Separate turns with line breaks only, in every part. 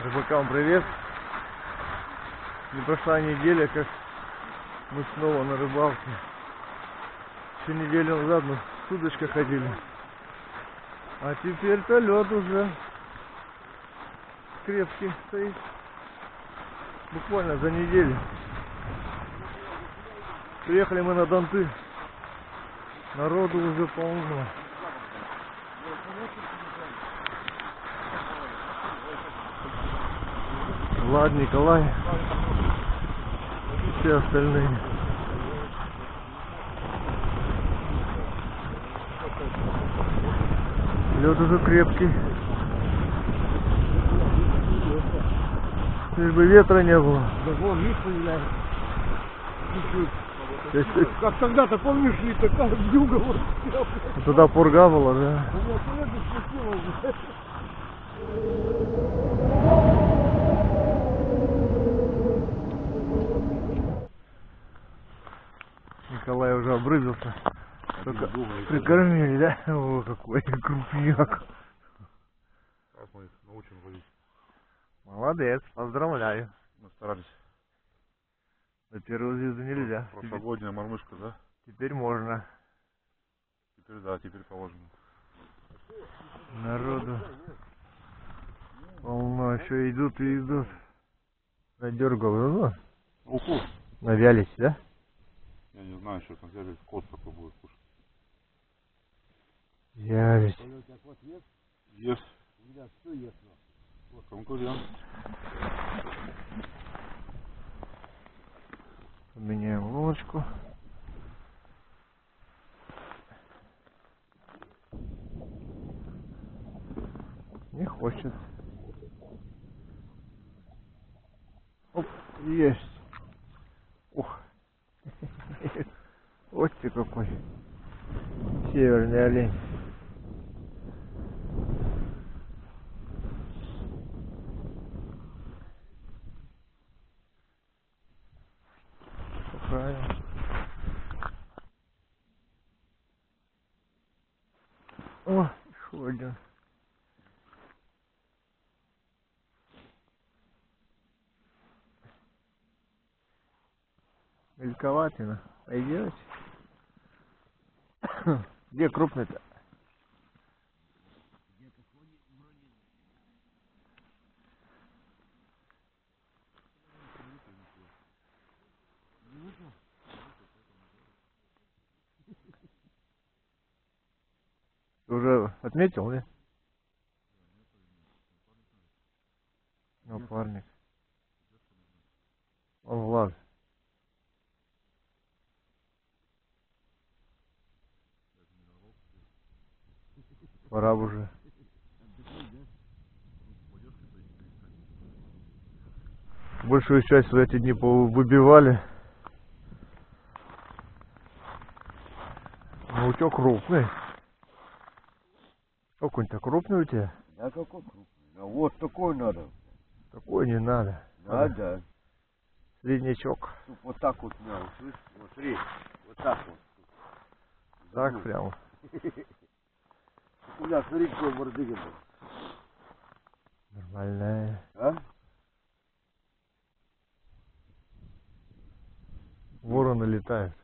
Рыбакам привет! Не прошла неделя, как мы снова на рыбалке. Еще неделю назад мы с удочкой ходили. А теперь-то лед уже крепкий стоит. Буквально за неделю. Приехали мы на Донты. Народу уже полно. Влад, Николай, все остальные. Лед уже крепкий. Лишь бы ветра не было.
Да вон, видишь, появляется. Чуть-чуть. Как тогда-то, помнишь, ли такая вьюга вот.
Туда пурга была, да?
У меня коллега спустила уже.
Николай уже обрызался. Только прикормили, да? О, какой крупняк.
Сейчас мы их научим ловить.
Молодец, поздравляю.
Мы старались.
До первого звезды нельзя.
Прошлогодняя мормышка, да?
Теперь можно.
Теперь да, теперь положено.
Народу полно, еще идут и идут. Надергал, ну?
Укус.
Навялись, да?
Я не знаю, что там взяли, кот такой будет кушать.
Вялись.
Есть. Конкурент.
Поменяем лодочку. Не хочет. Оп, есть. Ух. Вот ты какой. Северный олень. Правильно. О, еще один. Мельковатина. Пойдете? Где крупный-то? Ты уже отметил, да? Напарник. Он Влад. Пора бы уже. Большую часть в эти дни выбивали. Ну, у тебя крупный. Какой-то крупный у тебя?
Да какой крупный. А вот такой надо.
Такой не надо.
Надо.
Среднячок.
Чтоб вот так вот мял, слышь? Вот смотри. Вот так вот.
Так прямо.
У меня, смотри, какой мордыгин был.
Нормальная.
А?
Вороны летают.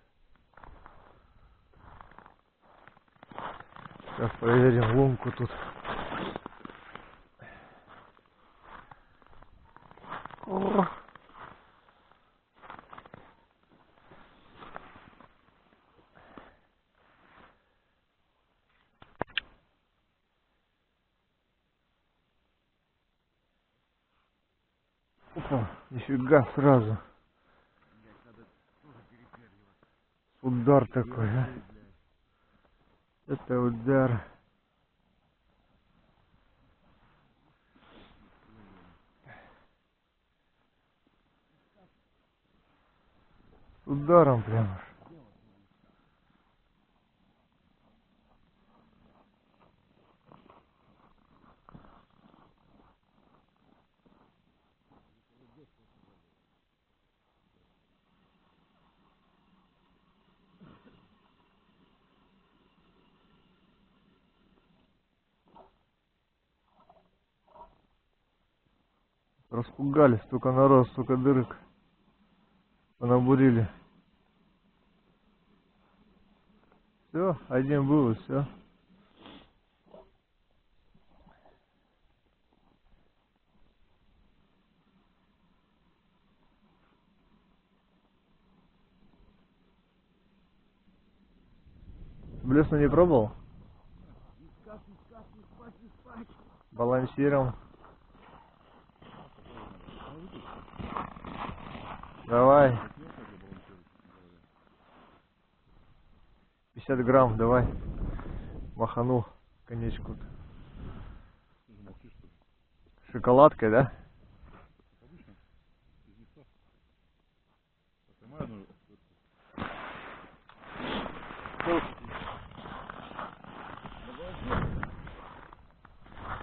Сейчас проверим лунку тут. О. Опа, нифига сразу. Удар такой, а? Это удар. С ударом прямо. Распугались, столько народ, столько дырок. Понабурили. Все, один был и все. Блесну не пробовал? Балансиром. Давай. 50 грамм, давай. Махану конечку. Шоколадкой, да?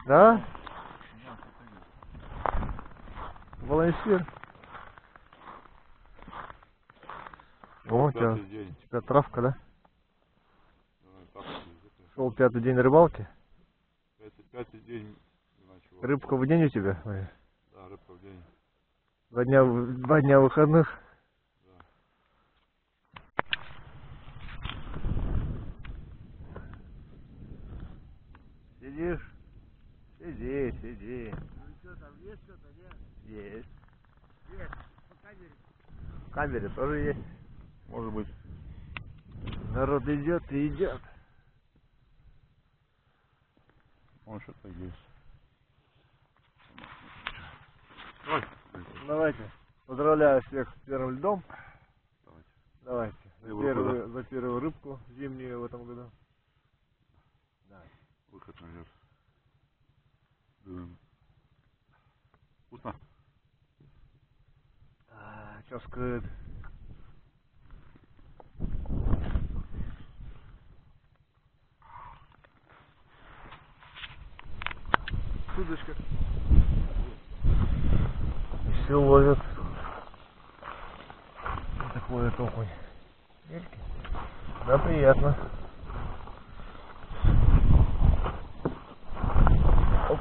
Да? Балансир. О, у тебя травка, да? Шел 5-й день рыбалки.
5-й день.
Рыбка в день у тебя? Ой.
Да, рыбка в день.
2 дня выходных.
Да.
Сидишь? Сиди, сиди.
Ну что, там есть что-то, нет?
Есть.
Есть. По камере.
В камере тоже есть.
Может быть.
Народ идет и идет.
Он что-то есть.
Давайте. Поздравляю всех с первым льдом.
Давайте.
Давайте. За первую рыбку зимнюю в этом году. Да.
Выход наверх. Вкусно?
Сейчас скрыт. Судочка. Все ловят. Вот такой вот окунь. Да, приятно. Оп.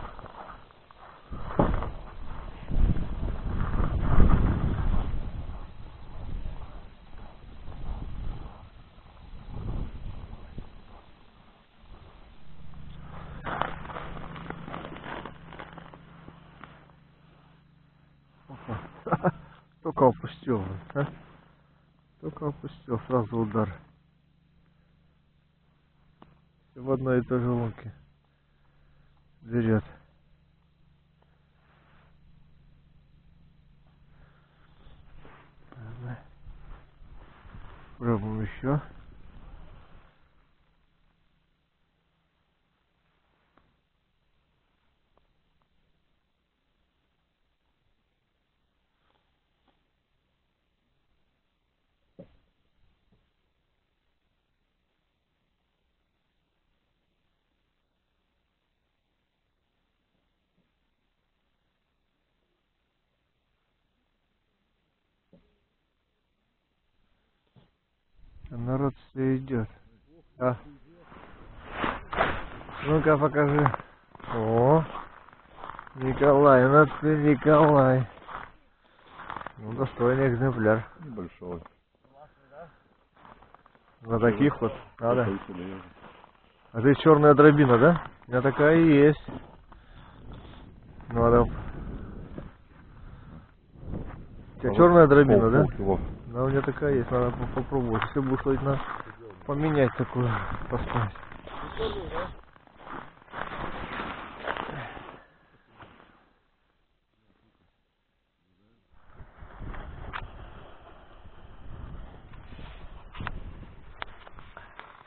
Опа. Только опустил. А? Только опустил, сразу удар. Все в одной и той же лунке. Берет. Пробуем еще. А народ все идет. А. Ну-ка покажи. О, Николай, ну ты Николай. Ну, достойный экземпляр.
Небольшой.
На таких вот надо.
Повеселее.
А ты черная дробина, да? У меня такая и есть. Надо. У тебя черная дробина, да?
Полкило.
Да, у меня такая есть, надо попробовать. Если будешь ловить, надо поменять такую, поставить.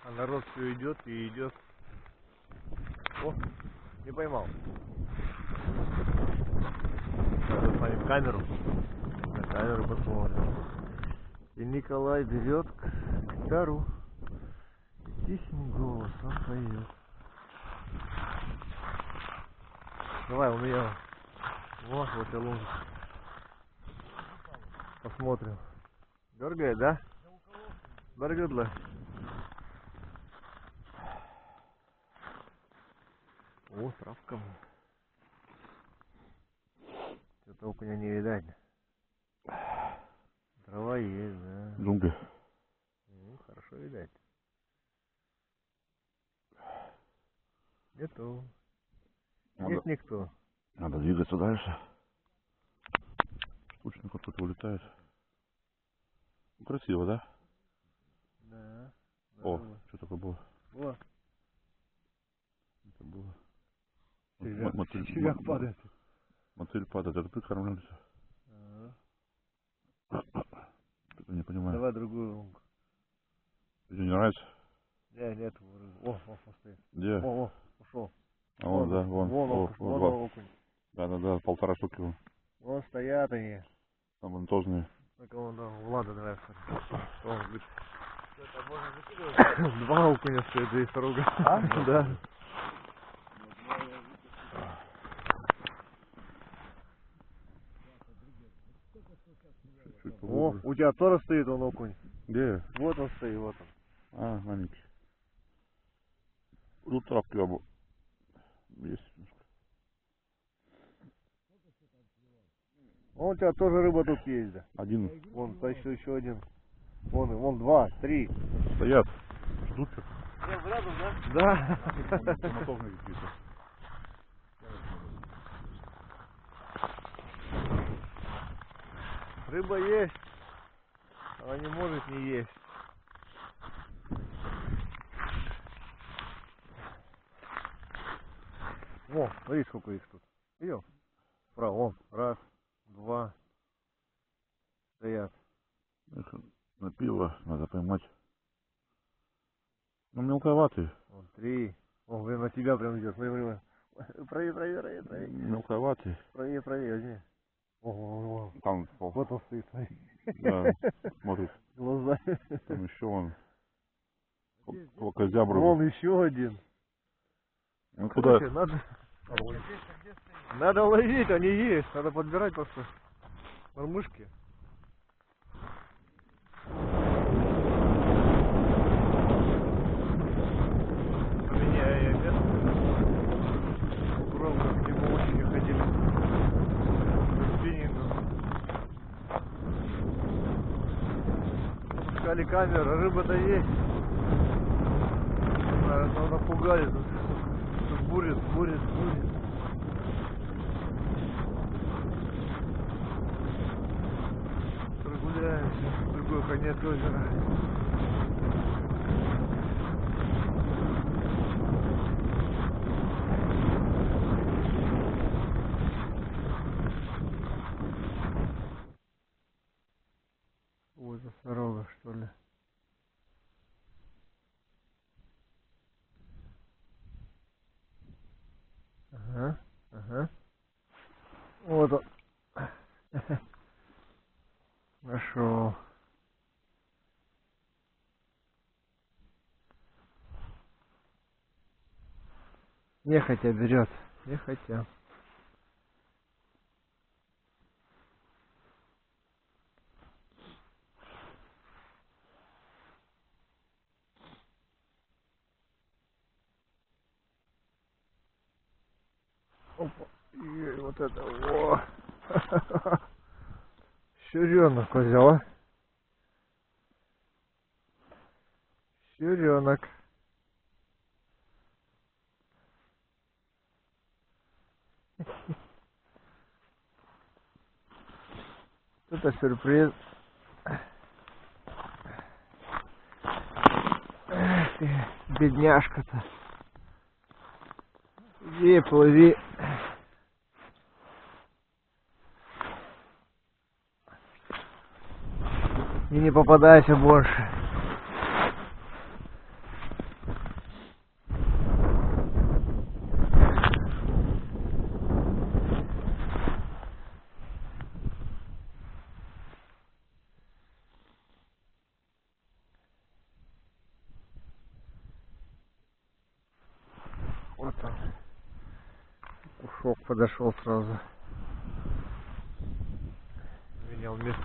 А народ все идет и идет. О, не поймал. Сейчас посмотрим камеру. На камеру посмотрим. И Николай берет гитару. И тихим голосом поет. Давай, у меня. Вот я лунг. Посмотрим. Дергает, да? Дергает. О, травка. Что-то окуня не видать. Трава есть, да.
Джунгли.
Ну, хорошо видать. Нету. Нет никто.
Надо двигаться дальше. Штучный какой-то улетает. Ну, красиво, да?
Да.
О, что такое было?
Вот.
Это было.
Червяк падает.
Мотыль падает, это прикормленцы. Что-то не понимаю.
Давай другую лунку.
Тебе не нравится?
Нет. О, стоит.
Где?
О, ушел.
А вон, да, вон.
Вон окунь.
Да, 1,5 штуки вон.
Вон стоят они.
Там монтозные.
Так он, да, Влада нравится. Что он говорит? Это можно закидывать? Два окуня стоит, здесь дорога. А? Да. О, у тебя тоже стоит он окунь.
Где?
Вот он стоит, вот он.
А, маленький. Тут травки есть немножко.
Вон у тебя тоже рыба тут есть, да.
Один.
Вон, еще один. Вон 2, 3.
Стоят. Ждут что-то.
Прям рядом, да? Да.
Мотовные какие-то.
Рыба есть. Она не может не есть. Во, смотри, сколько их тут. Видел? Справа, вон. Раз, два. Стоят.
Их на пиво надо поймать. Ну, мелковатый.
Вон, 3. О, блин, на тебя прям идет. Смотри. Правее.
Мелковатый.
Правее, возьми. О.
Там
Вот он стоит, смотри.
Да, смотрит.
Глаза.
Там еще он. Плакозябры.
Вон еще один.
Ну куда?
Короче, надо ловить, они есть. Надо подбирать просто мормышки. Поменяю я место. Аккуратно к нему очень ходили. С спиннингом. Запускали камеру, рыба-то есть. Надо напугали тут. Бурит. Прогуляемся в другой конец озера. Ой, это дорога, что ли? Ага. Вот он. Нашел. Нехотя берет. Нехотя. Опа. И вот это. О. Щуренок взял, а? Щуренок. Это сюрприз. Эх ты, бедняжка-то. Иди, плыви. И не попадайся больше. Вот он. Ушок подошел сразу. Менял место.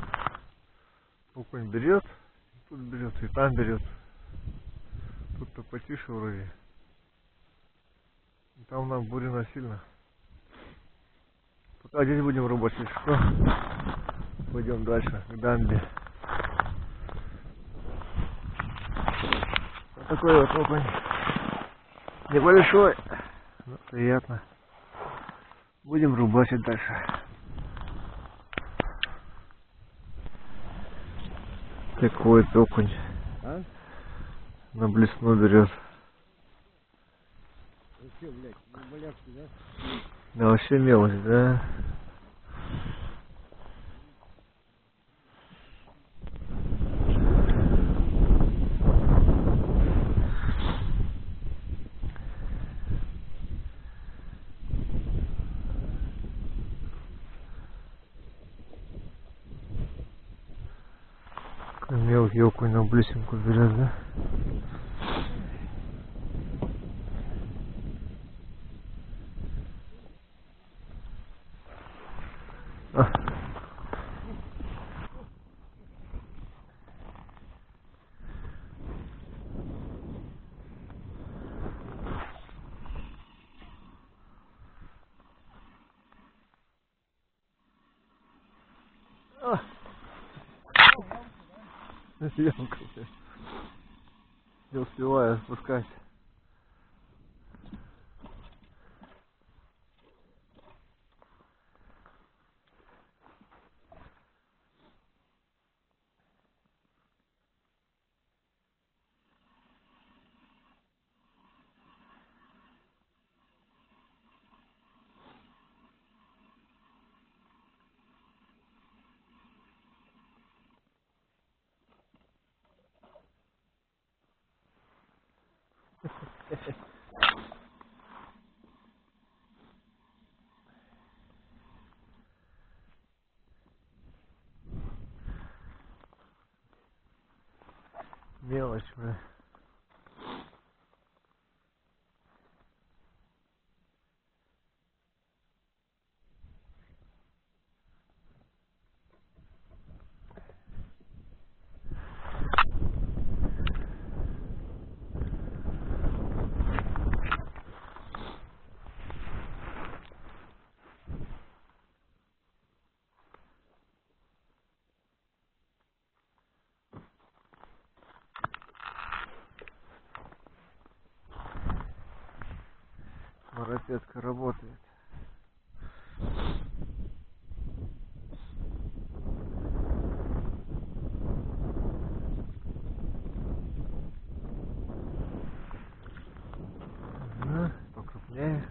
Окунь берет, тут берет, и там берет. Тут-то потише вроде. И там нам бурено сильно. Тут А здесь будем работать, если что. Пойдем дальше, к дамбе. Вот такой вот окунь. Небольшой, но приятно. Будем рыбачить дальше. Такой вот окунь.
А?
На блесну берет.
Вообще, блядь, не болячки, да?
Да вообще мелочь, да? Мелкий окунь на блесенку берет, да? А. А. Ямка, блядь. Не успеваю спускать. Мелочь, бля. Марафетка работает. Ага, покрупнее.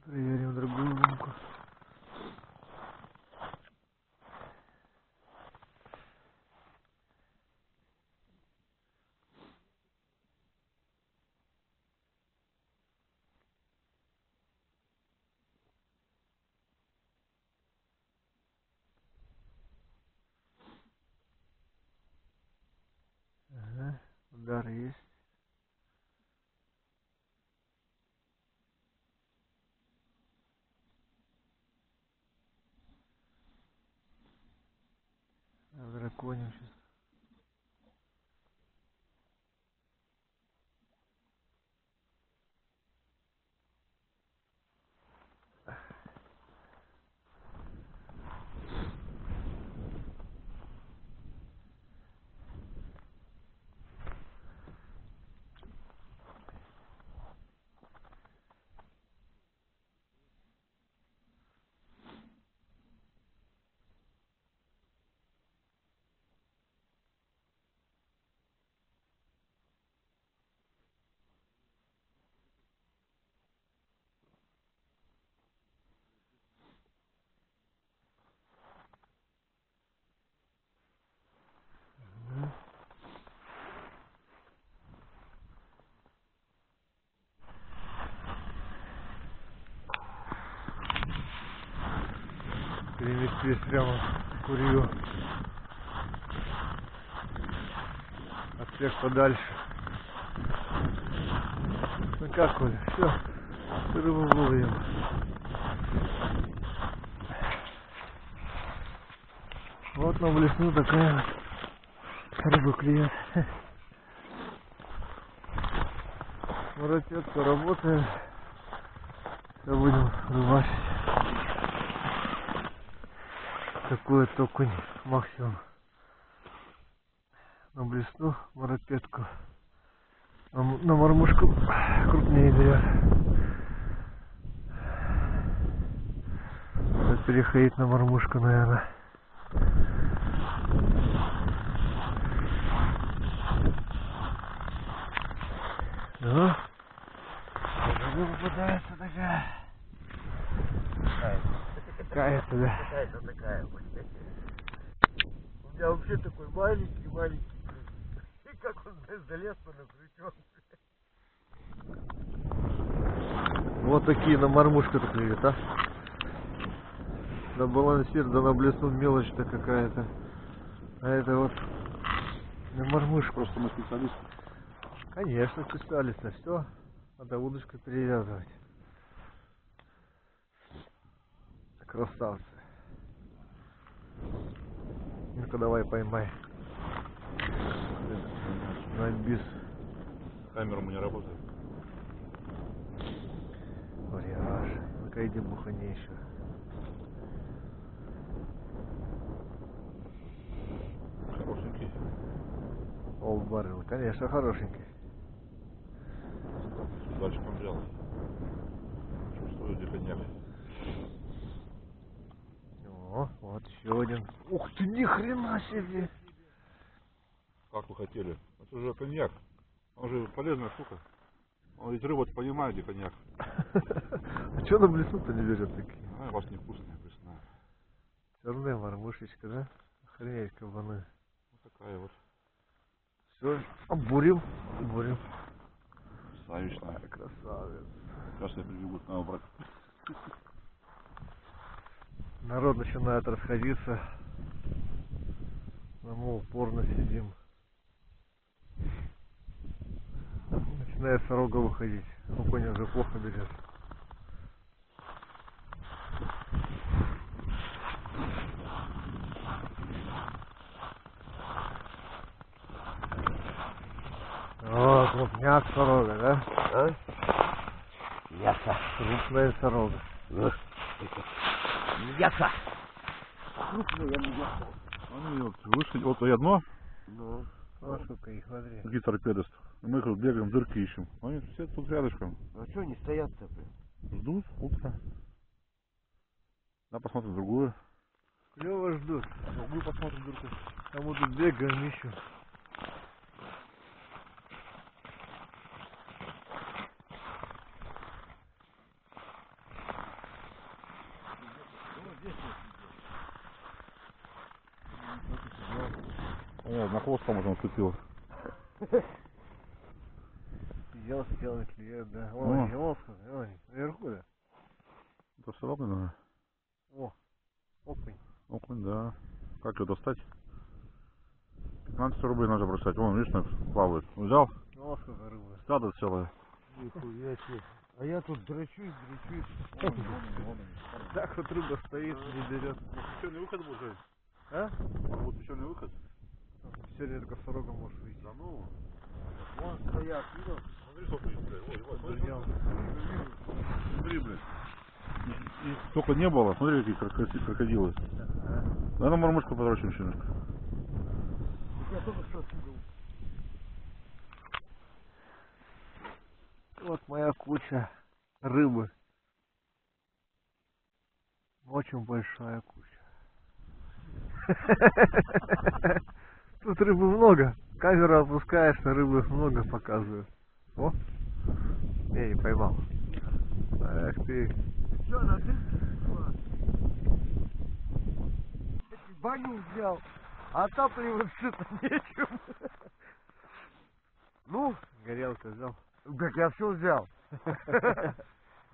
Проверим другую лунку. Ага, удар есть. Драконим сейчас. переместились прямо в Курью. От всех подальше. Ну как, Коля, все, рыбу ловим. Вот на блесну такая вот рыба клюет. Воротетка работает. Все будем рыбачить. Такой вот окунь максимум. На блесну моропетку. На мормушку крупнее берет. Сейчас переходить на мормушку, наверное. Ну, попадается такая. Какая-то, да.
Какая-то такая вот.
У меня вообще такой маленький. И как он залез на крючок. Вот такие на мормушку-то клюют, а? На балансир, да на блесну мелочь-то какая-то. А это вот на мормушку.
Просто мы специалисты.
Конечно, специалисты. Все, надо удочку перевязывать. Красавцы. Ну-ка давай поймай. На бис.
Камера у меня работает.
Варьяж. Ну-ка иди бухани еще.
Хорошенький.
Олд баррел. Конечно, хорошенький.
Дальше он взял. Чувствую, где коньяк.
О, вот еще один. Ух ты, ни хрена себе!
Как вы хотели? Это же коньяк. Он же полезная штука. Он ведь рыба понимает, где коньяк.
А что на блесну-то не берет такие?
А, у вас невкусная блесна.
Черная мормушечка, да? Охренеть, кабаны.
Вот такая вот.
Все, бурим.
Савичная.
Красавец.
Сейчас я прибегу к нам брать.
Народ начинает расходиться. Но мы упорно сидим. Начинает сорога выходить. Окунь уже плохо берет. О, крупняк сорога, да?
А? Мясо.
Крупная сорога.
Мясо. Крупное мясо.
Они вот вышли, вот и одно.
Ну.
Ну, сука, их смотри.
Какие торпедосты. Мы их вот бегаем, дырки ищем. Они все тут рядышком.
А что они стоят-то, блин?
Ждут утро. Да, посмотрим другую.
Клево ждут.
Другую посмотрим дырку.
А мы тут бегаем, ищем.
На хвост, по-моему, наступил.
Сидел, не клюет, да.
О.
Вон, наверху, да.
Это все равно, наверное.
О, окунь.
Окунь, да. Как его достать? 15 рублей надо бросать. Вон, видишь, плавает. Взял?
Ну, сколько рыбы.
Стадо целое.
Нихуя себе. А я тут дрочусь.
Так вот рыба стоит, не берет.
Печеный выход будет же.
А?
Вот печеный выход.
Сегодня только сорога может выйти.
Да ну.
Вон стоят, видел?
Смотри, сколько их, блядь. Ой,
Поднял.
смотри, блядь. И столько не было. Смотри, какие крокодилы. Да, на мормышку подрочим еще немножко.
Я только что видел.
Вот моя куча рыбы. Очень большая куча. Тут рыбы много. Камеру опускаешься, рыбы много показывают. О! Я не поймал. Эх ты.
Что, на дырке? Баню взял. А отапливаться-то нечем. Ну,
Горелка взял.
так я все взял.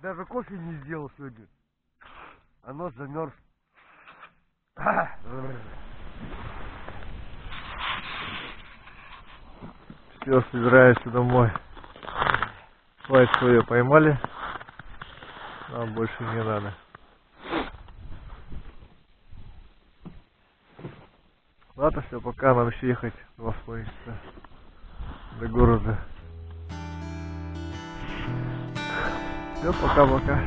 Даже кофе не сделал сегодня. А нос замерз.
Все, собираюсь домой. Хватит свое поймали. Нам больше не надо. Ладно, все, пока, нам еще ехать 2,5 часа до города. Все, пока-пока.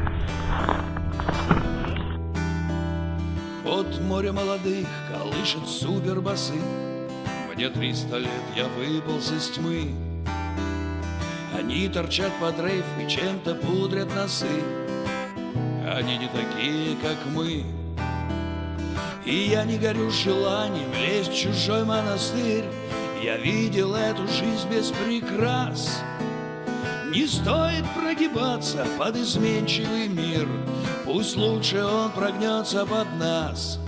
От моря молодых колышет супербасы. Мне 300 лет, я выполз из тьмы. Они торчат под рейф и чем-то пудрят носы. Они не такие, как мы. И я не горю желанием лезть в чужой монастырь. Я видел эту жизнь без прикрас. Не стоит прогибаться под изменчивый мир. Пусть лучше он прогнется под нас.